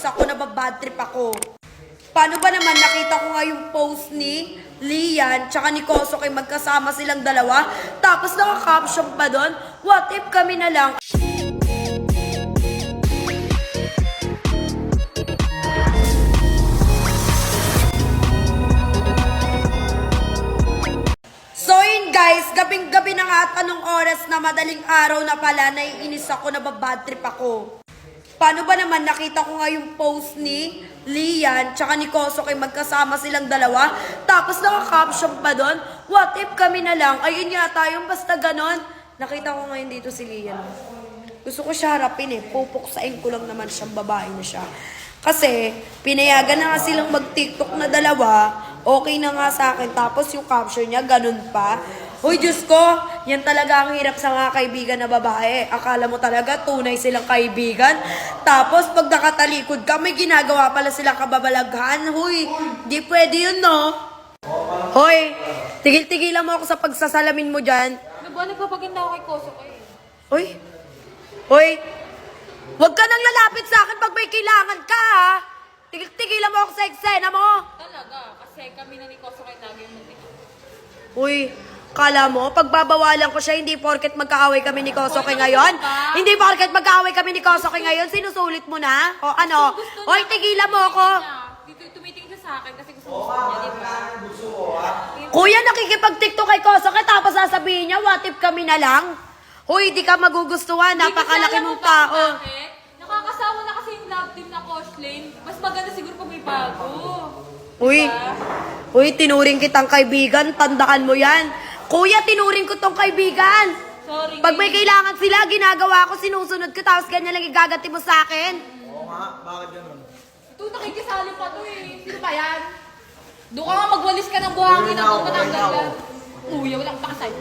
naiinis ako, nababad trip ako. Paano ba naman nakita ko nga yung post ni Lian tsaka ni Kosoke magkasama silang dalawa, tapos naka-caption pa doon, what if kami na lang. So yun guys, gabing-gabi na nga at anong oras na madaling araw na pala, naiinis ako, nababad trip ako. Paano ba naman nakita ko nga yung post ni Lian tsaka ni Kosoke magkasama silang dalawa, tapos naka-caption pa doon, what if kami na lang. Ayun yata yung basta ganon. Nakita ko ngayon dito si Lian. Gusto ko siya harapin pupuksain ko lang naman siyang babae na siya. Kasi pinayagan na nga silang mag-TikTok na dalawa, okay na nga sa akin, tapos yung caption niya ganun pa. Hoy, Diyos ko, yan talaga ang hirap sa mga kaibigan na babae. Akala mo talaga tunay silang kaibigan. Tapos pag nakatalikod ka, may ginagawa pala silang kababalaghan. Hoy, di pwede yun, no? Hoy, tigil-tigilan mo ako sa pagsasalamin mo dyan. Nagpapaganda ako kay Kosoke. Hoy, hoy, huwag ka nang lalapit sa akin pag may kailangan ka, ha? Tigil-tigilan mo ako sa eksena mo. Talaga, kasi kami na ni Kosoke lagi yung mag-video. Uy, kala mo, pagbabawalan ko siya, hindi porket magkaaway kami ni Kosoke ngayon? Hindi porket magkaaway kami ni Kosoke ngayon, sinusulit mo na? O ano? Hoy, tigilan mo ako. Dito tumitingin siya sa akin kasi gusto niya, di ba? Kuya, nakikipag-tiktok kay Kosoke, tapos sasabihin niya, what if kami na lang? Hoy, di ka magugustuhan, napakalaki mong tao. Nakakasawa na kasi yung love team na Koshlane. Mas maganda siguro pag may bago. Uy, uy, tinuring kitang kaibigan, tandaan mo yan. Kuya, tinuring ko tong kaibigan. Sorry. Pag may kailangan sila, ginagawa ko, sinusunod ko, tapos ganyan lang igaganti mo sa akin. Oo nga, bakit ganun? Ito, nakikisali pa to eh. Sino ba yan? Doon ka nga magwalis ka ng buhangin ako Okay na matanggal ako. yan. Uy, walang pakasay.